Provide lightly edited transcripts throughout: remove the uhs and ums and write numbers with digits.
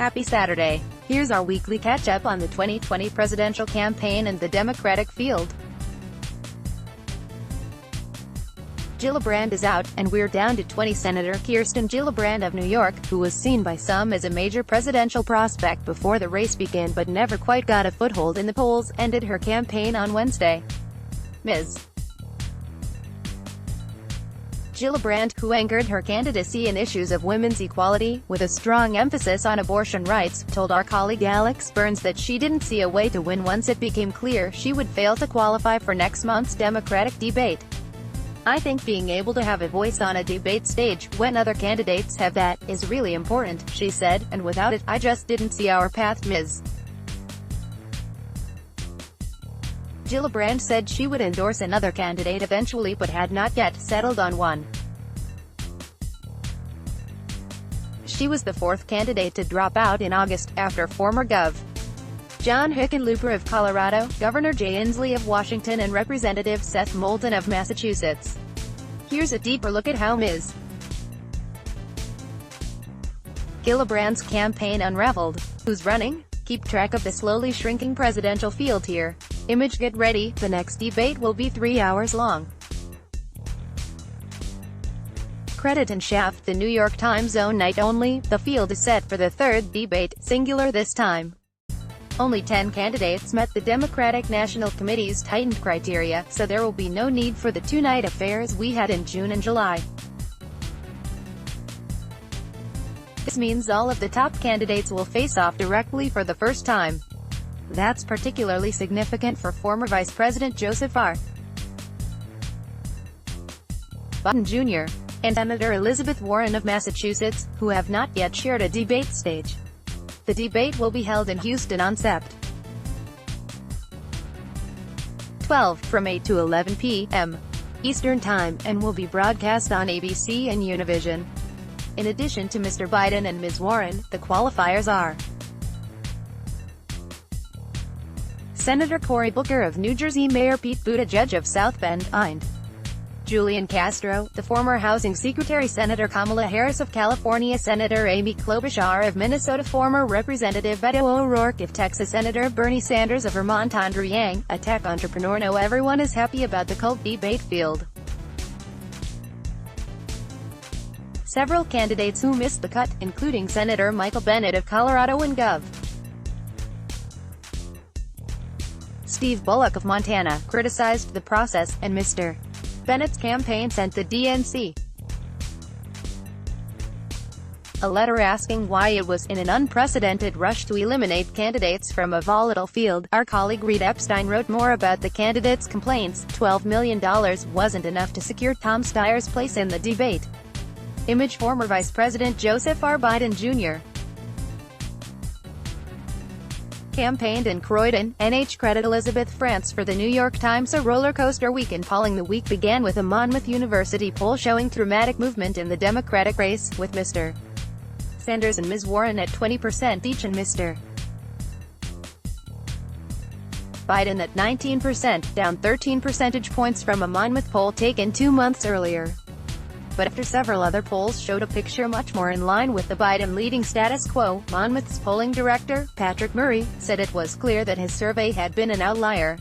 Happy Saturday. Here's our weekly catch-up on the 2020 presidential campaign and the Democratic field. Gillibrand is out, and we're down to 20. Senator Kirsten Gillibrand of New York, who was seen by some as a major presidential prospect before the race began but never quite got a foothold in the polls, ended her campaign on Wednesday. Ms. Gillibrand, who anchored her candidacy in issues of women's equality, with a strong emphasis on abortion rights, told our colleague Alex Burns that she didn't see a way to win once it became clear she would fail to qualify for next month's Democratic debate. "I think being able to have a voice on a debate stage, when other candidates have that, is really important," she said, "and without it, I just didn't see our path." Ms. Gillibrand said she would endorse another candidate eventually but had not yet settled on one. She was the fourth candidate to drop out in August, after former Gov. John Hickenlooper of Colorado, Governor Jay Inslee of Washington and Representative Seth Moulton of Massachusetts. Here's a deeper look at how Ms. Gillibrand's campaign unraveled. Who's running? Keep track of the slowly shrinking presidential field here. Image Get ready, the next debate will be 3 hours long. Credit and Shaft, the New York Times own night only. The field is set for the third debate, singular this time. Only 10 candidates met the Democratic National Committee's tightened criteria, so there will be no need for the two-night affairs we had in June and July. This means all of the top candidates will face off directly for the first time. That's particularly significant for former Vice President Joseph R. Biden Jr. and Senator Elizabeth Warren of Massachusetts, who have not yet shared a debate stage. The debate will be held in Houston on Sept. 12, from 8 to 11 p.m. Eastern Time, and will be broadcast on ABC and Univision. In addition to Mr. Biden and Ms. Warren, the qualifiers are Senator Cory Booker of New Jersey, Mayor Pete Buttigieg of South Bend, Ind. Julian Castro, the former Housing Secretary, Senator Kamala Harris of California, Senator Amy Klobuchar of Minnesota, former Representative Beto O'Rourke of Texas, Senator Bernie Sanders of Vermont, Andrew Yang, a tech entrepreneur. No, everyone is happy about the cult debate field. Several candidates who missed the cut, including Senator Michael Bennet of Colorado and Gov. Steve Bullock of Montana, criticized the process, and Mr. Bennett's campaign sent the DNC a letter asking why it was in an unprecedented rush to eliminate candidates from a volatile field. Our colleague Reed Epstein wrote more about the candidates' complaints. $12 million wasn't enough to secure Tom Steyer's place in the debate. Image former Vice President Joseph R. Biden Jr. campaigned in Croydon, NH. Credit Elizabeth France for the New York Times. A roller coaster weekend. Polling the week began with a Monmouth University poll showing dramatic movement in the Democratic race, with Mr. Sanders and Ms. Warren at 20% each and Mr. Biden at 19%, down 13 percentage points from a Monmouth poll taken 2 months earlier. But after several other polls showed a picture much more in line with the Biden leading status quo, Monmouth's polling director, Patrick Murray, said it was clear that his survey had been an outlier.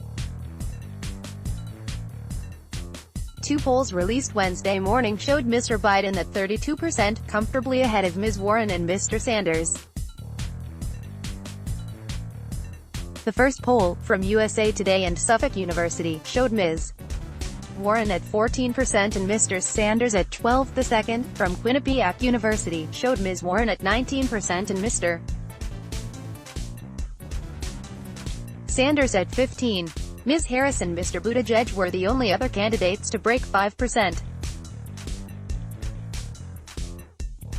2 polls released Wednesday morning showed Mr. Biden at 32%, comfortably ahead of Ms. Warren and Mr. Sanders. The first poll, from USA Today and Suffolk University, showed Ms. Warren at 14% and Mr. Sanders at 12%. The second, from Quinnipiac University, showed Ms. Warren at 19% and Mr. Sanders at 15%. Ms. Harris and Mr. Buttigieg were the only other candidates to break 5%.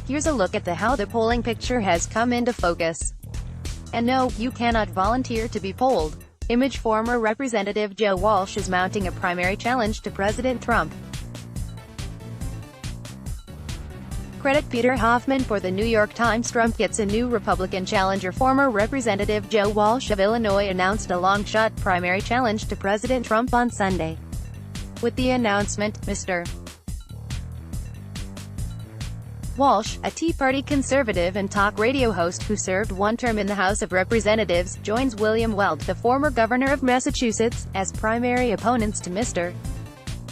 Here's a look at how the polling picture has come into focus. And no, you cannot volunteer to be polled. Image former Representative Joe Walsh is mounting a primary challenge to President Trump. Credit Peter Hoffman for the New York Times. Trump gets a new Republican challenger. Former Representative Joe Walsh of Illinois announced a long-shot primary challenge to President Trump on Sunday. With the announcement, Mr. Walsh, a Tea Party conservative and talk radio host who served one term in the House of Representatives, joins William Weld, the former governor of Massachusetts, as primary opponents to Mr.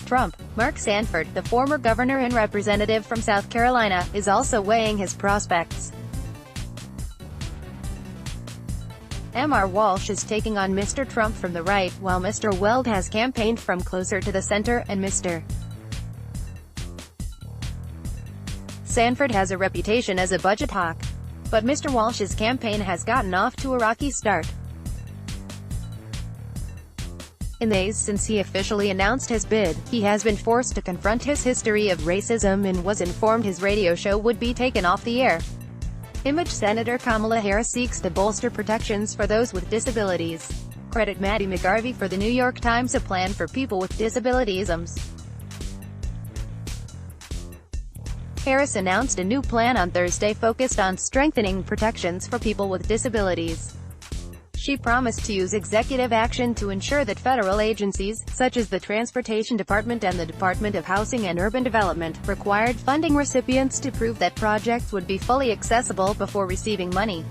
Trump. Mark Sanford, the former governor and representative from South Carolina, is also weighing his prospects. Mr. Walsh is taking on Mr. Trump from the right, while Mr. Weld has campaigned from closer to the center, and Mr. Sanford has a reputation as a budget hawk. But Mr. Walsh's campaign has gotten off to a rocky start. In the days since he officially announced his bid, he has been forced to confront his history of racism and was informed his radio show would be taken off the air. Image Senator Kamala Harris seeks to bolster protections for those with disabilities. Credit Maddie McGarvey for the New York Times a plan for people with disabilities. Harris announced a new plan on Thursday focused on strengthening protections for people with disabilities. She promised to use executive action to ensure that federal agencies, such as the Transportation Department and the Department of Housing and Urban Development, required funding recipients to prove that projects would be fully accessible before receiving money.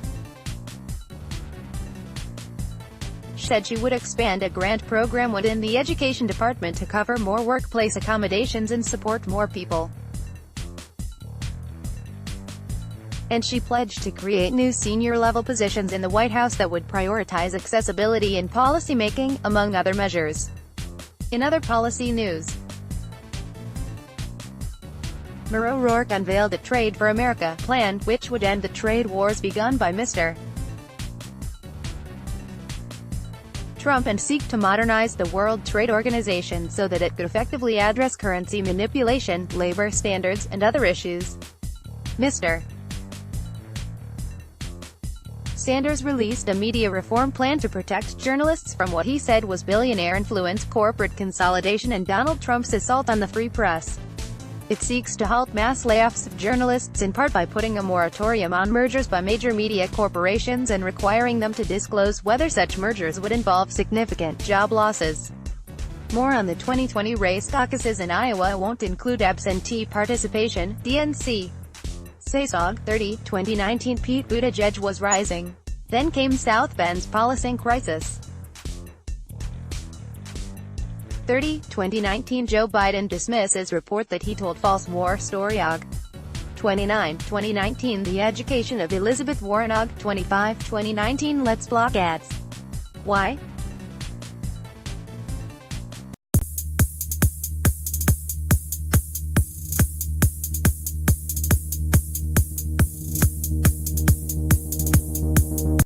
She said she would expand a grant program within the Education Department to cover more workplace accommodations and support more people. And she pledged to create new senior-level positions in the White House that would prioritize accessibility in policymaking, among other measures. In other policy news, Mayor O'Rourke unveiled a Trade for America plan, which would end the trade wars begun by Mr. Trump and seek to modernize the World Trade Organization so that it could effectively address currency manipulation, labor standards, and other issues. Mr. Sanders released a media reform plan to protect journalists from what he said was billionaire-influenced corporate consolidation and Donald Trump's assault on the free press. It seeks to halt mass layoffs of journalists in part by putting a moratorium on mergers by major media corporations and requiring them to disclose whether such mergers would involve significant job losses. More on the 2020 race. Caucuses in Iowa won't include absentee participation, DNC. Saysog, 30, 2019 Pete Buttigieg was rising. Then came South Bend's policing crisis. 30, 2019 Joe Biden dismisses report that he told false war story. 29, 2019 The education of Elizabeth Warren. 25, 2019 Let's block ads. Why?